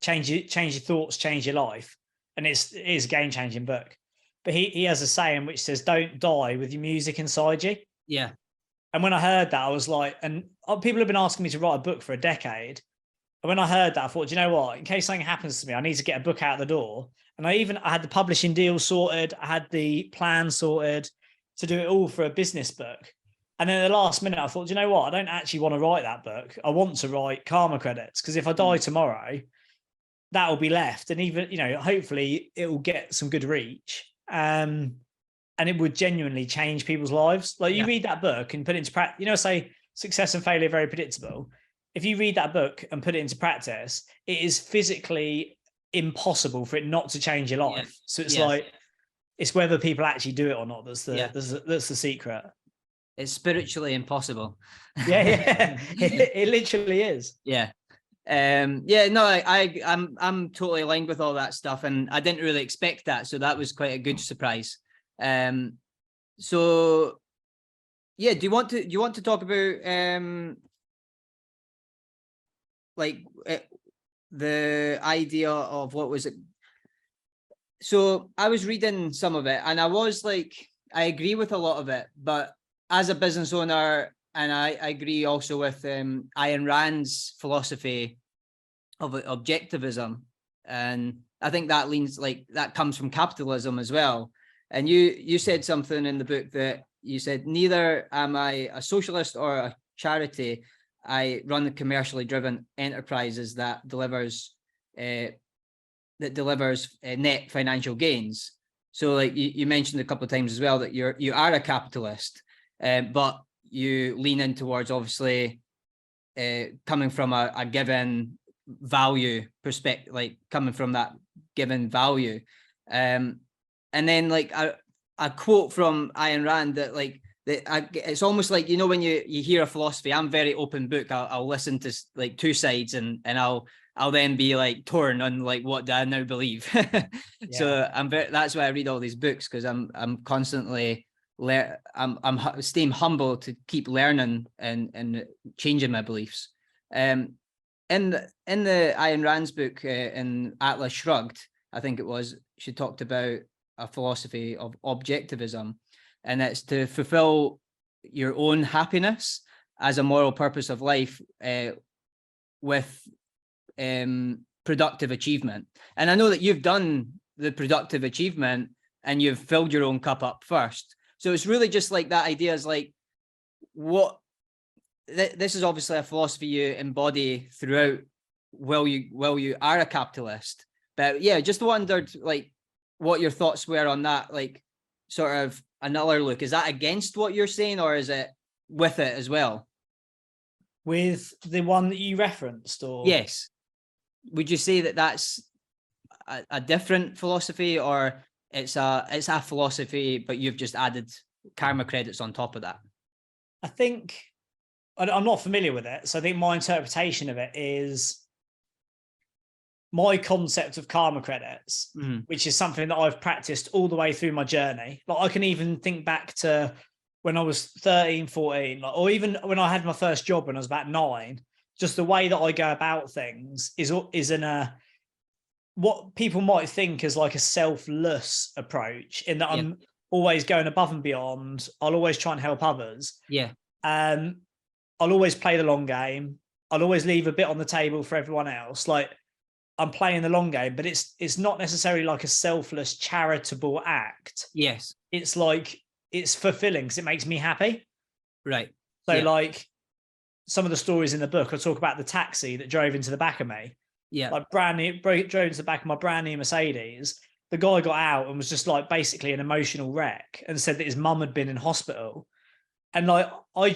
Change Your Thoughts, Change Your Life. And it is a game-changing book. But he has a saying which says, don't die with your music inside you. Yeah. And when I heard that, I was like, and people have been asking me to write a book for a decade. And when I heard that, I thought, do you know what? In case something happens to me, I need to get a book out the door. And I had the publishing deal sorted. I had the plan sorted to do it all for a business book. And then at the last minute, I thought, do you know what? I don't actually want to write that book. I want to write karma credits, because if I die tomorrow, that will be left. And even, hopefully it will get some good reach. And it would genuinely change people's lives. Like you read that book and put it into practice, say success and failure are very predictable. If you read that book and put it into practice, it is physically impossible for it not to change your life. Yeah. So it's like, it's whether people actually do it or not. That's the secret. It's spiritually impossible. Yeah. It literally is. Yeah. No, I'm totally aligned with all that stuff, and I didn't really expect that. So that was quite a good surprise. So yeah, do you want to talk about the idea of what was it? So I was reading some of it, and I was like, I agree with a lot of it, but as a business owner, and I agree also with Ayn Rand's philosophy of objectivism, and I think that that comes from capitalism as well. And you said something in the book that you said, neither am I a socialist or a charity. I run commercially driven enterprises that delivers net financial gains. So like you mentioned a couple of times as well that you are a capitalist, but you lean in towards obviously coming from a given value perspective, like coming from that given value. And then like a quote from Ayn Rand that like it's almost like, you know, when you hear a philosophy, I'm very open book. I'll listen to like two sides and I'll then be like torn on like what do I now believe. So that's why I read all these books, because I'm constantly I'm staying humble to keep learning and changing my beliefs. In the Ayn Rand's book, in Atlas Shrugged, I think it was, she talked about a philosophy of objectivism, and it's to fulfill your own happiness as a moral purpose of life with productive achievement. And I know that you've done the productive achievement and you've filled your own cup up first. So it's really just like that idea is like, this is obviously a philosophy you embody throughout while you are a capitalist. But yeah, just wondered like what your thoughts were on that, like sort of another look. Is that against what you're saying, or is it with it as well? With the one that you referenced, or? Yes. Would you say that that's a different philosophy, or it's a philosophy, but you've just added karma credits on top of that? I think I'm not familiar with it. So I think my interpretation of it is my concept of karma credits, which is something that I've practiced all the way through my journey. Like I can even think back to when I was 13, 14, like, or even when I had my first job when I was about 9, just the way that I go about things is in a, what people might think as like a selfless approach, in that I'm always going above and beyond. I'll always try and help others. Yeah. I'll always play the long game. I'll always leave a bit on the table for everyone else. Like I'm playing the long game, but it's not necessarily like a selfless charitable act. Yes. It's like, it's fulfilling because it makes me happy. Right. So like some of the stories in the book, I talk about the taxi that drove into the back of me. Yeah. Like drove into the back of my brand new Mercedes. The guy got out and was just like basically an emotional wreck and said that his mum had been in hospital. And like, I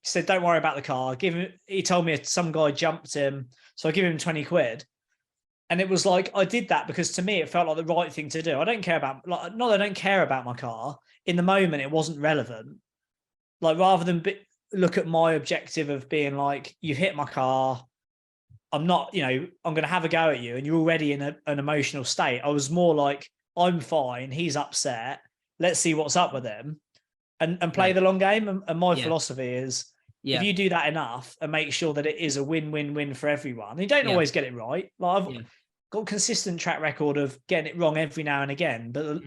said, don't worry about the car. He told me some guy jumped him. So I give him 20 quid. And it was like, I did that because to me, it felt like the right thing to do. I don't care about, like, not that I don't care about my car. In the moment, it wasn't relevant. Like, rather than look at my objective of being like, you've hit my car, I'm not, you know, I'm going to have a go at you and you're already in an emotional state. I was more like, I'm fine. He's upset. Let's see what's up with him and play the long game. And my philosophy is, if you do that enough and make sure that it is a win-win-win for everyone, you don't always get it right. Like I've got a consistent track record of getting it wrong every now and again, but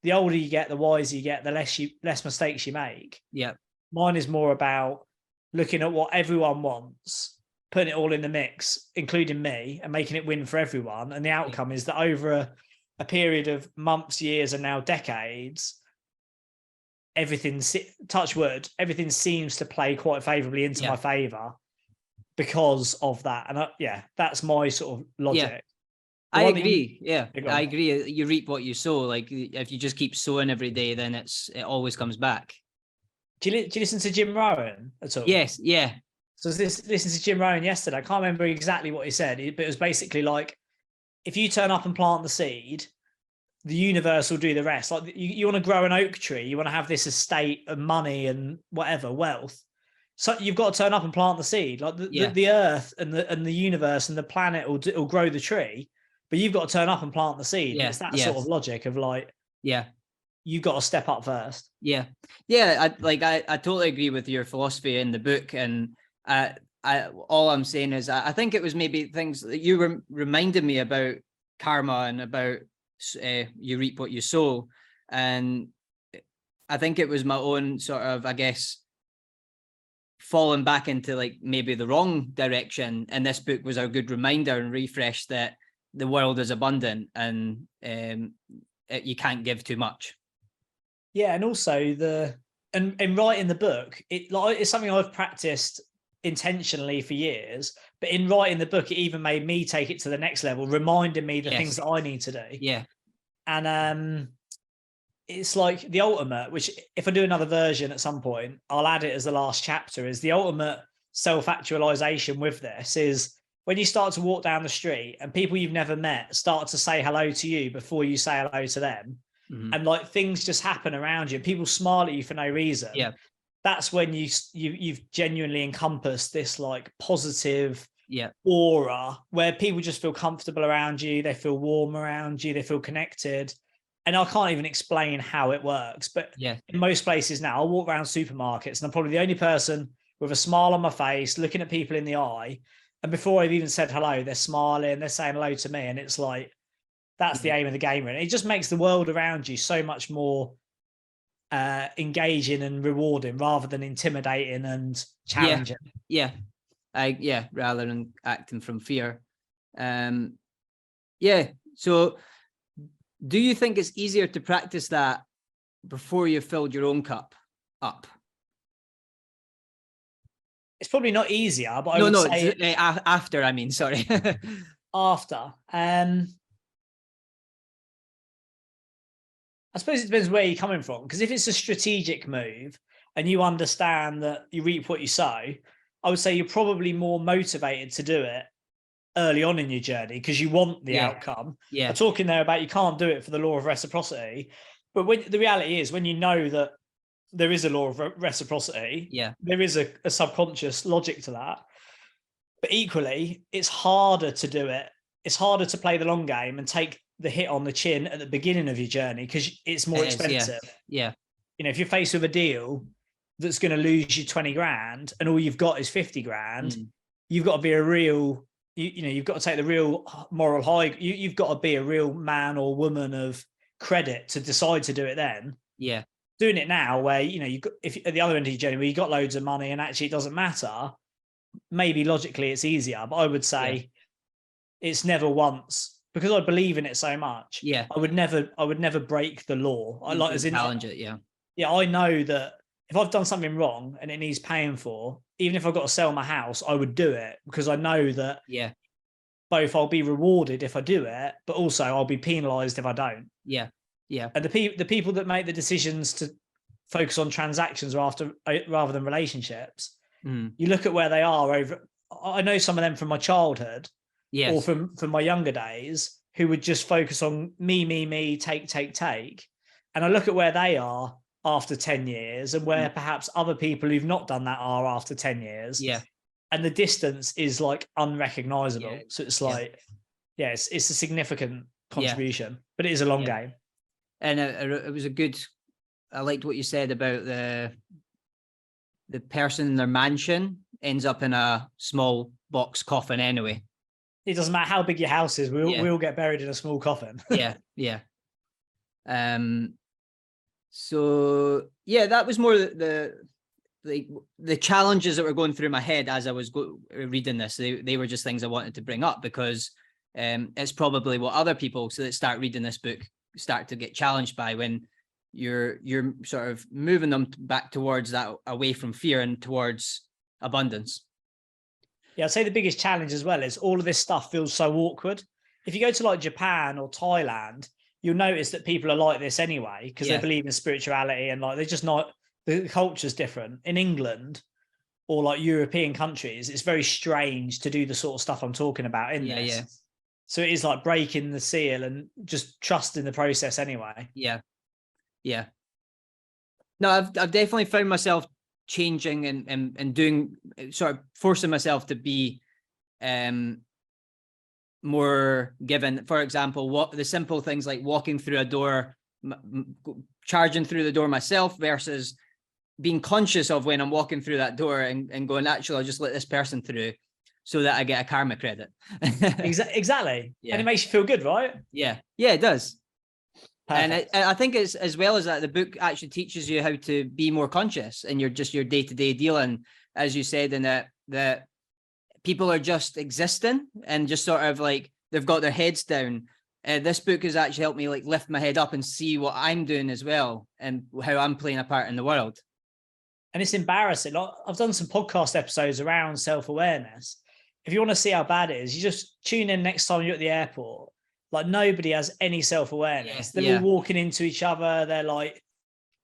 the older you get, the wiser you get, the less mistakes you make. Yeah. Mine is more about looking at what everyone wants, putting it all in the mix, including me, and making it win for everyone. And the outcome is that over a period of months, years, and now decades, everything, touch wood, everything seems to play quite favorably into my favor because of that. And that's my sort of logic. I agree. I agree. You reap what you sow. Like if you just keep sowing every day, then it always comes back. Do you listen to Jim Rohn at all? Yes. Yeah. So listen to Jim Rohn yesterday. I can't remember exactly what he said, but it was basically like, if you turn up and plant the seed, the universe will do the rest. Like you want to grow an oak tree, you want to have this estate of money and whatever, wealth. So you've got to turn up and plant the seed. Like the earth and the universe and the planet will grow the tree, but you've got to turn up and plant the seed. Yeah. It's that sort of logic of like, you've got to step up first. Yeah. I totally agree with your philosophy in the book. And all I'm saying is I think it was maybe things that you were reminding me about karma and about you reap what you sow. And I think it was my own sort of, I guess, falling back into like maybe the wrong direction. And this book was a good reminder and refresh that the world is abundant and you can't give too much. Yeah. And also and writing the book, it's something I've practiced intentionally for years, but in writing the book, it even made me take it to the next level, reminding me the things that I need to do. Yeah. And it's like the ultimate, which if I do another version at some point, I'll add it as the last chapter, is the ultimate self-actualization with this is when you start to walk down the street and people you've never met start to say hello to you before you say hello to them. Mm-hmm. And like things just happen around you. People smile at you for no reason. Yeah. That's when you've genuinely encompassed this like positive aura where people just feel comfortable around you. They feel warm around you. They feel connected. And I can't even explain how it works. But in most places now, I'll walk around supermarkets and I'm probably the only person with a smile on my face, looking at people in the eye. And before I've even said hello, they're smiling, they're saying hello to me. And it's like, that's the aim of the game. Really. It just makes the world around you so much more engaging and rewarding rather than intimidating and challenging. Rather than acting from fear. So do you think it's easier to practice that before you've filled your own cup up? It's probably not easier, but I would say after, I mean, sorry. After. I suppose it depends where you're coming from, because if it's a strategic move and you understand that you reap what you sow, I would say you're probably more motivated to do it early on in your journey because you want the outcome. I'm talking there about you can't do it for the law of reciprocity, but when the reality is when you know that there is a law of reciprocity, there is a subconscious logic to that. But equally, it's harder to do it. It's harder to play the long game and take the hit on the chin at the beginning of your journey because it's more expensive. You know, if you're faced with a deal that's going to lose you 20 grand and all you've got is 50 grand, you've got to be a real, you've got to take the real moral high. You've got to be a real man or woman of credit to decide to do it then. Doing it now where, if at the other end of your journey where you got loads of money and actually it doesn't matter, maybe logically it's easier, but I would say it's never once because I believe in it so much. I would never break the law. I like as in challenge it. I know that if I've done something wrong and it needs paying for, even if I've got to sell my house, I would do it because I know that both I'll be rewarded if I do it, but also I'll be penalized if I don't. And the people that make the decisions to focus on transactions rather than relationships, you look at where they are over. I know some of them from my childhood, or from my younger days, who would just focus on me, take. And I look at where they are after 10 years and where perhaps other people who've not done that are after 10 years. And the distance is like unrecognizable. So it's like, it's a significant contribution, but it is a long game. And it was a good, I liked what you said about the person in their mansion ends up in a small box coffin anyway. It doesn't matter how big your house is. We'll get buried in a small coffin. So that was more the challenges that were going through my head as I was reading this. They were just things I wanted to bring up because it's probably what other people that start reading this book start to get challenged by when you're sort of moving them back towards that, away from fear and towards abundance. I'd say the biggest challenge as well is all of this stuff feels so awkward. If you go to like Japan or Thailand, you'll notice that people are like this anyway because they believe in spirituality and like they're just not, the culture's different. In England or like European countries, it's very strange to do the sort of stuff I'm talking about in this. So it is like breaking the seal and just trusting the process anyway. No, I've definitely found myself changing and doing, sort of forcing myself to be more given. For example, the simple things like walking through a door, charging through the door myself versus being conscious of when I'm walking through that door and going, actually, I'll just let this person through so that I get a karma credit. Exactly. And it makes you feel good, right? It does. Perfect. And I think it's as well as that, the book actually teaches you how to be more conscious in your day-to-day dealing, as you said, in that people are just existing and just sort of like they've got their heads down. This book has actually helped me like lift my head up and see what I'm doing as well and how I'm playing a part in the world. And it's embarrassing. Like, I've done some podcast episodes around self-awareness. If you want to see how bad it is, you just tune in next time you're at the airport. Like, nobody has any self-awareness. They're all walking into each other. They're like,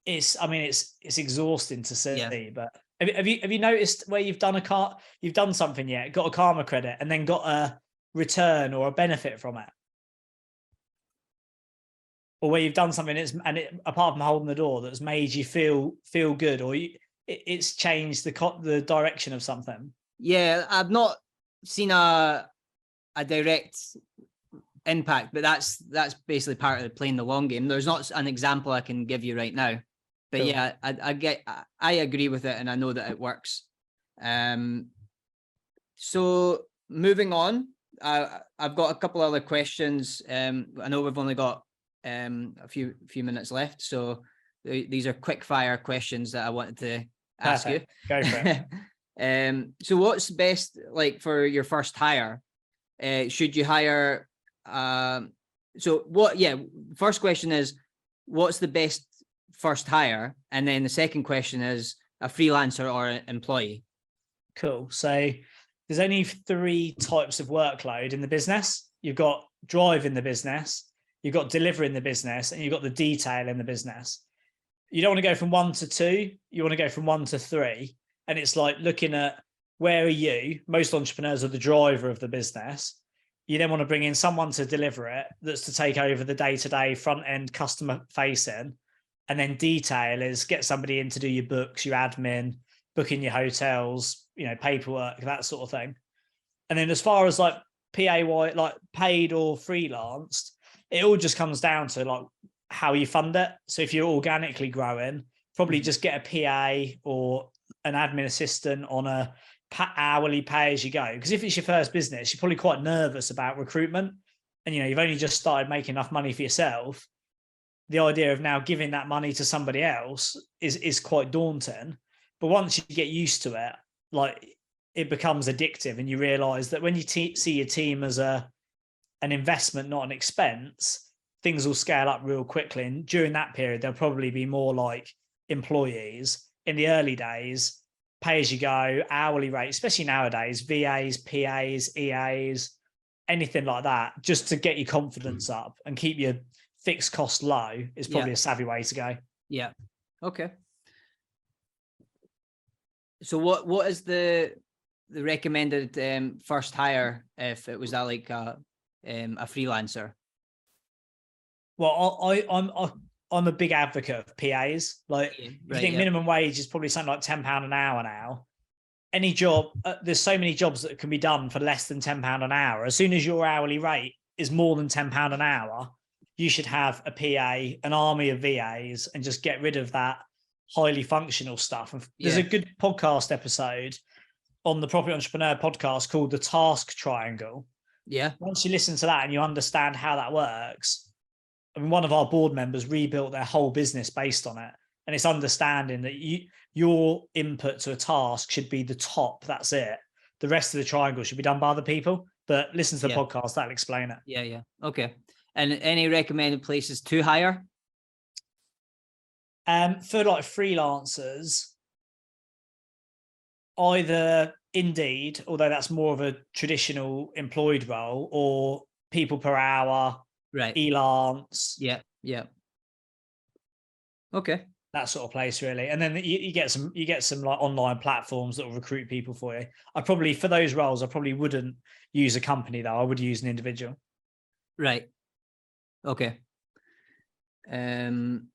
it's exhausting to see. Yeah. But have you noticed where you've done something yet, got a karma credit, and then got a return or a benefit from it? Or where you've done something apart from holding the door, that's made you feel good, or it's changed the direction of something? Yeah, I've not seen a direct impact, but that's basically part of playing the long game. There's not an example I can give you right now, but cool. Yeah, I agree with it, and I know that it works. So moving on, I've got a couple other questions. I know we've only got a few minutes left, so these are quick fire questions that I wanted to ask you. Go for it. So what's best, like, for your first hire? Should you hire first question is, what's the best first hire? And then the second question is, a freelancer or an employee? Cool. So there's only 3 types of workload in the business. You've got drive in the business, you've got deliver in the business, and you've got the detail in the business. You don't want to go from 1 to 2. You want to go from 1 to 3. And it's like looking at, where are you? Most entrepreneurs are the driver of the business. You then want to bring in someone to deliver it, that's to take over the day-to-day front end customer facing. And then detail is get somebody in to do your books, your admin, booking your hotels, paperwork, that sort of thing. And then as far as like PAY, like paid or freelanced, it all just comes down to like how you fund it. So if you're organically growing, probably just get a PA or an admin assistant on a hourly pay as you go. Because if it's your first business, you're probably quite nervous about recruitment, and you've only just started making enough money for yourself. The idea of now giving that money to somebody else is quite daunting. But once you get used to it, like, it becomes addictive, and you realize that when you see your team as an investment, not an expense, things will scale up real quickly. And during that period, they'll probably be more like employees. In the early days, pay as you go, hourly rate, especially nowadays, VAs, PAs, EAs, anything like that, just to get your confidence up and keep your fixed cost low, is probably a savvy way to go. Yeah. Okay. So what is the recommended first hire if it was like a freelancer? Well, I'm a big advocate of PAs. Like, if you think minimum wage is probably something like £10 an hour now, any job, there's so many jobs that can be done for less than £10 an hour. As soon as your hourly rate is more than £10 an hour, you should have a PA, an army of VAs, and just get rid of that highly functional stuff. And there's a good podcast episode on the Property Entrepreneur podcast called The Task Triangle. Yeah. Once you listen to that and you understand how that works, I mean, one of our board members rebuilt their whole business based on it. And it's understanding that your input to a task should be the top. That's it. The rest of the triangle should be done by other people. But listen to the podcast, that'll explain it. Yeah. Okay. And any recommended places to hire? For like freelancers, either Indeed, although that's more of a traditional employed role, or People Per Hour, right? Elance. Yeah. Okay. That sort of place, really. And then you get some like online platforms that will recruit people for you. For those roles, I probably wouldn't use a company though. I would use an individual. Right. Okay. And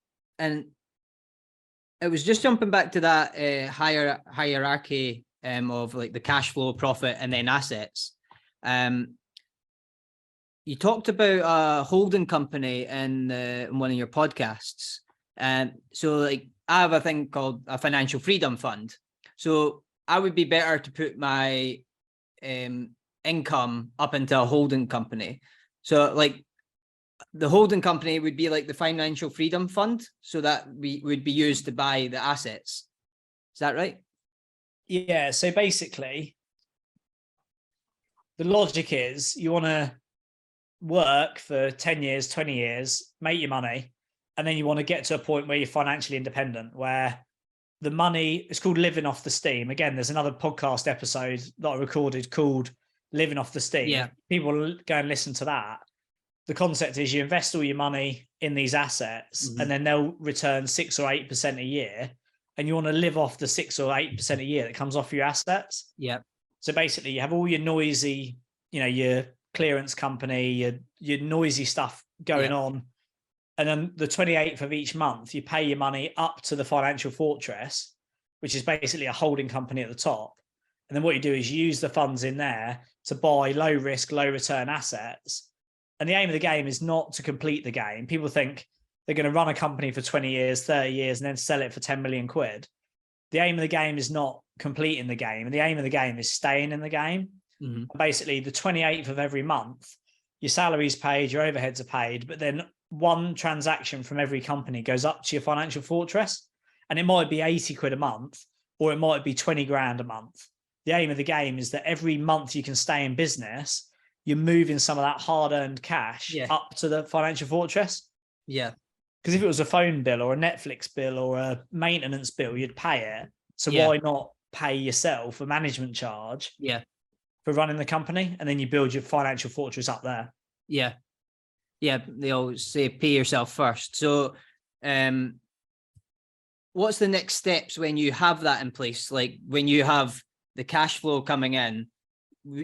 it was just jumping back to that hierarchy of like the cash flow, profit, and then assets. You talked about a holding company in one of your podcasts. So like, I have a thing called a financial freedom fund. So I would be better to put my income up into a holding company. So like, the holding company would be like the financial freedom fund, so that we would be used to buy the assets. Is that right? Yeah. So basically, the logic is you want to work for 10 years, 20 years, make your money, and then you want to get to a point where you're financially independent, where the money, it's called living off the steam. Again, there's another podcast episode that I recorded called Living Off the Steam. Yeah. People go and listen to that. The concept is you invest all your money in these assets and then they'll return 6 or 8% a year. And you want to live off the 6 or 8% a year that comes off your assets. Yeah. So basically you have all your noisy, your clearance company, your noisy stuff going on. And then the 28th of each month, you pay your money up to the financial fortress, which is basically a holding company at the top. And then what you do is you use the funds in there to buy low risk, low return assets. And the aim of the game is not to complete the game. People think they're going to run a company for 20 years, 30 years, and then sell it for 10 million quid. The aim of the game is not completing the game. And the aim of the game is staying in the game. Basically, the 28th of every month, your salary is paid, your overheads are paid, but then one transaction from every company goes up to your financial fortress. And it might be 80 quid a month, or it might be 20 grand a month. The aim of the game is that every month you can stay in business, you're moving some of that hard-earned cash up to the financial fortress. Yeah. Because if it was a phone bill or a Netflix bill or a maintenance bill, you'd pay it. So why not pay yourself a management charge for running the company? And then you build your financial fortress up there. Yeah. Yeah. They always say pay yourself first. So what's the next steps when you have that in place? Like when you have the cash flow coming in,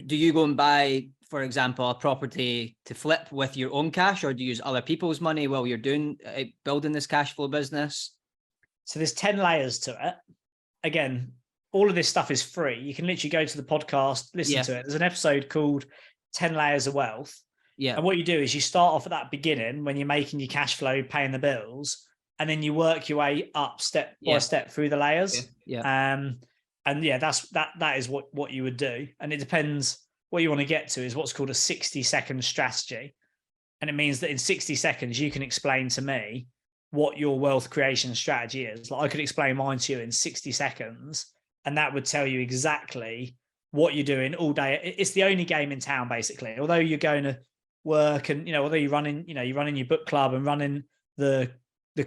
do you go and buy, for example, a property to flip with your own cash, or do you use other people's money while you're doing building this cash flow business? So there's 10 layers to it. Again, all of this stuff is free. You can literally go to the podcast, listen to it. There's an episode called 10 Layers of Wealth. Yeah. And what you do is you start off at that beginning when you're making your cash flow, paying the bills, and then you work your way up step by step through the layers. And that is what you would do. And it depends. What you want to get to is what's called a 60-second strategy. And it means that in 60 seconds, you can explain to me what your wealth creation strategy is. Like I could explain mine to you in 60 seconds, and that would tell you exactly what you're doing all day. It's the only game in town, basically. Although you're going to work and, although you're running your book club and running the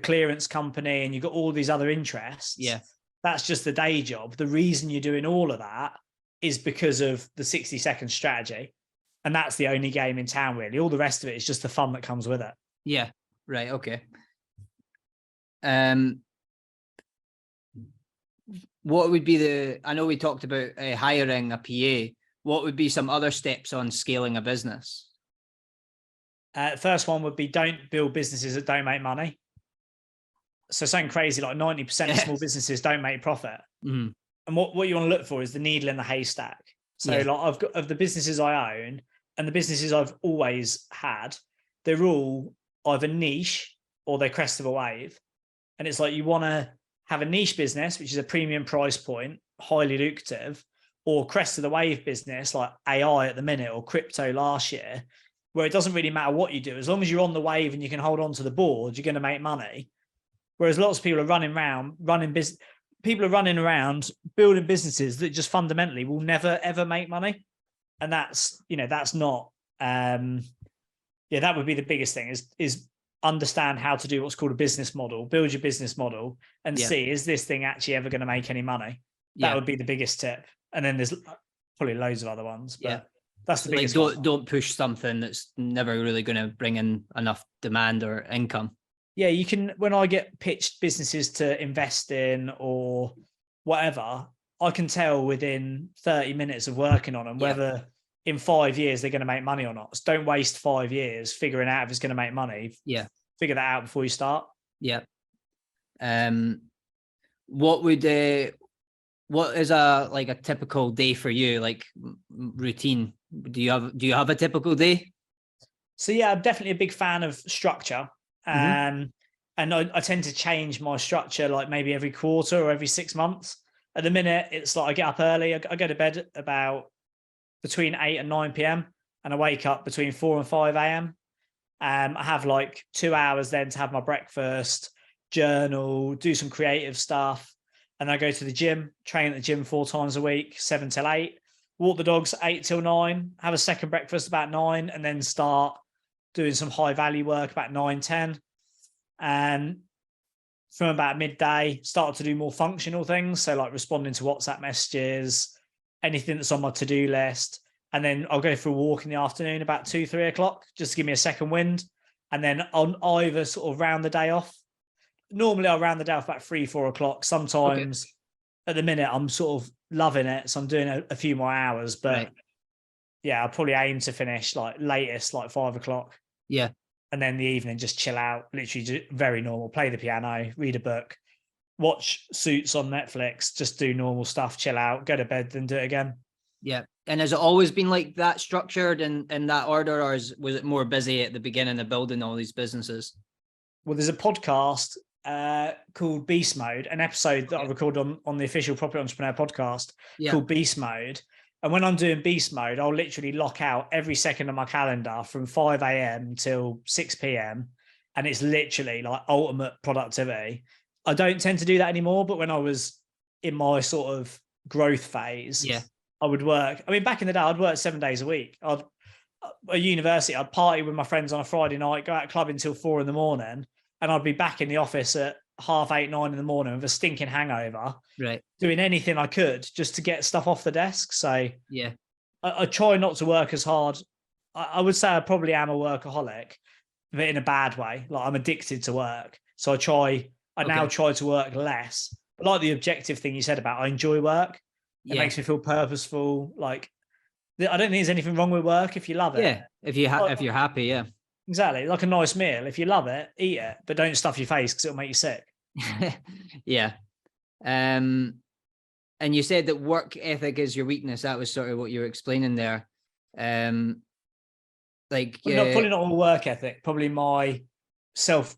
clearance company and you've got all these other interests. Yeah. That's just the day job. The reason you're doing all of that is because of the 60-second strategy. And that's the only game in town, really. All the rest of it is just the fun that comes with it. Yeah. Right. Okay. What would be I know we talked about hiring a PA. What would be some other steps on scaling a business? First one would be don't build businesses that don't make money. So something crazy, like 90% of small businesses don't make profit. Mm. And what you want to look for is the needle in the haystack. So like I've got, of the businesses I own and the businesses I've always had, they're all either niche or they're crest of a wave. And it's like you want to have a niche business, which is a premium price point, highly lucrative, or crest of the wave business like AI at the minute or crypto last year, where it doesn't really matter what you do. As long as you're on the wave and you can hold on to the board, you're going to make money. Whereas lots of people are running around building businesses that just fundamentally will never, ever make money. And that's not, that would be the biggest thing is understand how to do what's called a business model, build your business model and see, is this thing actually ever going to make any money? That would be the biggest tip. And then there's probably loads of other ones, but that's the biggest one. Don't push something that's never really going to bring in enough demand or income. Yeah, you can, when I get pitched businesses to invest in or whatever, I can tell within 30 minutes of working on them whether in 5 years they're going to make money or not. So don't waste 5 years figuring out if it's going to make money. Yeah. Figure that out before you start. Yeah. What is a typical day for you, like routine? Do you have a typical day? So yeah, I'm definitely a big fan of structure. And I tend to change my structure like maybe every quarter or every 6 months. At the minute, it's like I get up early. I go to bed about between 8 and 9 p.m. and I wake up between 4 and 5 a.m. I have like 2 hours then to have my breakfast, journal, do some creative stuff. And I go to the gym, train at the gym 4 times a week, 7 till 8, walk the dogs 8 till 9, have a second breakfast about 9, and then start doing some high value work about 9, 10. And from about midday, start to do more functional things. So like responding to WhatsApp messages, anything that's on my to-do list. And then I'll go for a walk in the afternoon about 2-3 o'clock, just to give me a second wind. And then I'll either sort of round the day off. Normally I'll round the day off about 3-4 o'clock. Sometimes at the minute I'm sort of loving it. So I'm doing a few more hours, but yeah, I'll probably aim to finish like latest, like 5 o'clock. Yeah. And then the evening, just chill out, literally very normal, play the piano, read a book, watch Suits on Netflix, just do normal stuff, chill out, go to bed, then do it again. Yeah. And has it always been like that, structured in that order, or was it more busy at the beginning of building all these businesses? Well, there's a podcast called Beast Mode, an episode that I recorded on the official Property Entrepreneur podcast called Beast Mode. And when I'm doing Beast Mode, I'll literally lock out every second of my calendar from 5 a.m. till 6 p.m. And it's literally like ultimate productivity. I don't tend to do that anymore, but when I was in my sort of growth phase, I would work. I mean, back in the day, I'd work 7 days a week. At university, I'd party with my friends on a Friday night, go out clubbing till 4 a.m, and I'd be back in the office at 8:30, 9 in with a stinking hangover, doing anything I could just to get stuff off the desk. So I try not to work as hard. I would say I probably am a workaholic, but in a bad way. Like I'm addicted to work. So I now try to work less. But like the objective thing you said about, I enjoy work. It makes me feel purposeful. Like I don't think there's anything wrong with work if you love it. Yeah, if you're happy, exactly. Like a nice meal. If you love it, eat it, but don't stuff your face because it'll make you sick. And you said that work ethic is your weakness. That was sort of what you were explaining there. Probably not all work ethic. Probably my sort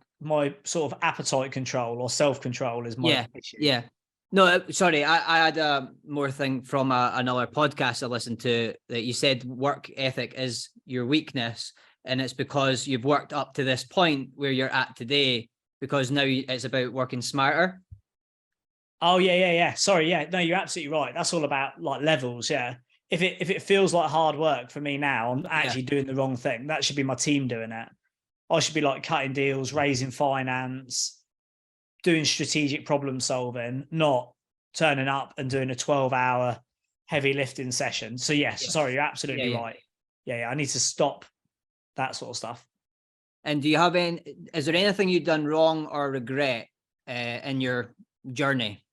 of appetite control or self-control is my issue. Yeah. No, sorry. I had a more thing from another podcast I listened to that you said work ethic is your weakness. And it's because you've worked up to this point where you're at today, because now it's about working smarter. Oh, yeah. Sorry, yeah. No, you're absolutely right. That's all about like levels, yeah. If it feels like hard work for me now, I'm actually doing the wrong thing. That should be my team doing it. I should be like cutting deals, raising finance, doing strategic problem solving, not turning up and doing a 12-hour heavy lifting session. So yes, sorry, you're absolutely right. Yeah, I need to stop that sort of stuff. And is there anything you've done wrong or regret in your journey?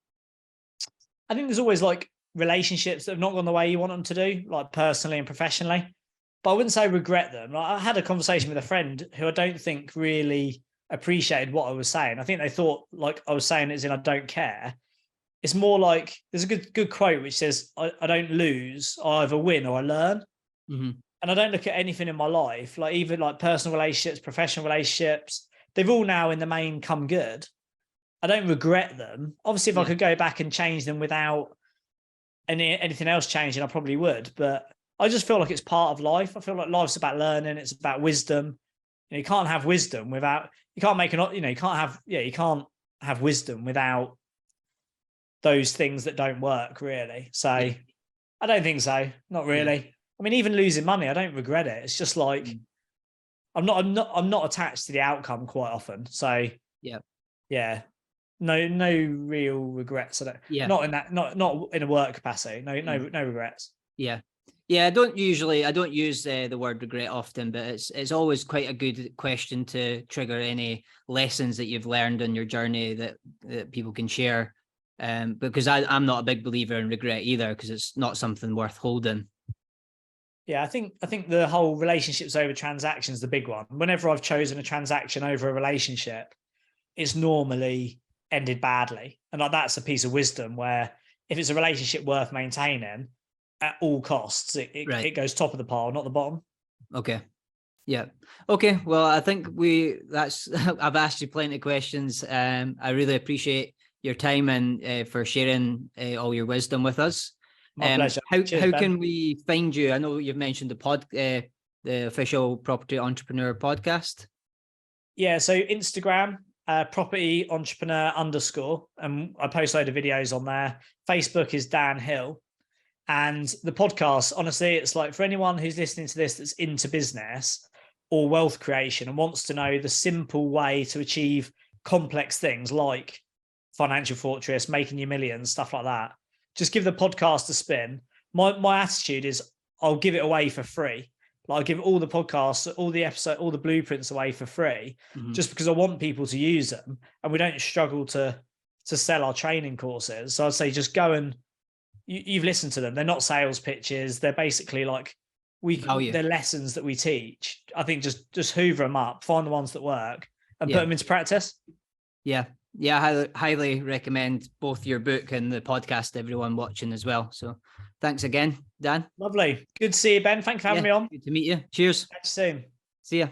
I think there's always like relationships that have not gone the way you want them to do, like personally and professionally. But I wouldn't say regret them. Like, I had a conversation with a friend who I don't think really appreciated what I was saying. I think they thought like I was saying it as in I don't care. It's more like there's a good quote which says, I don't lose, I either win or I learn. Mm-hmm. And I don't look at anything in my life, like even like personal relationships, professional relationships, they've all now in the main come good. I don't regret them. Obviously, if I could go back and change them without anything else changing, I probably would. But I just feel like it's part of life. I feel like life's about learning. It's about wisdom. You can't have wisdom without, you can't have wisdom without those things that don't work, really. So I don't think so. Not really. I mean, even losing money, I don't regret it. It's just like I'm not attached to the outcome quite often. So no real regrets. Not in that, not in a work capacity. No regrets. Yeah. I don't use the word regret often, but it's always quite a good question to trigger any lessons that you've learned on your journey that people can share. Because I'm not a big believer in regret either, because it's not something worth holding. Yeah, I think the whole relationships over transactions is the big one. Whenever I've chosen a transaction over a relationship, it's normally ended badly. And like that's a piece of wisdom where if it's a relationship worth maintaining at all costs, it goes top of the pile, not the bottom. Okay. Yeah. Okay. Well, I think I've asked you plenty of questions. I really appreciate your time and for sharing all your wisdom with us. My pleasure. How can we find you? I know you've mentioned the official Property Entrepreneur podcast. Yeah, so Instagram, Property Entrepreneur _, and I post a load of videos on there. Facebook is Dan Hill. And the podcast, honestly, it's like for anyone who's listening to this that's into business or wealth creation and wants to know the simple way to achieve complex things like Financial Fortress, Making Your Millions, stuff like that, just give the podcast a spin. My attitude is I'll give it away for free. Like I give all the podcasts, all the episode, all the blueprints away for free, just because I want people to use them, and we don't struggle to sell our training courses. So I'd say just go and you've listened to them. They're not sales pitches. They're basically like they're lessons that we teach. I think just hoover them up, find the ones that work, and put them into practice. Yeah. I highly recommend both your book and the podcast to everyone watching as well. So thanks again, Dan. Lovely. Good to see you, Ben. Thanks for having me on. Good to meet you. Cheers. Catch you soon. See ya.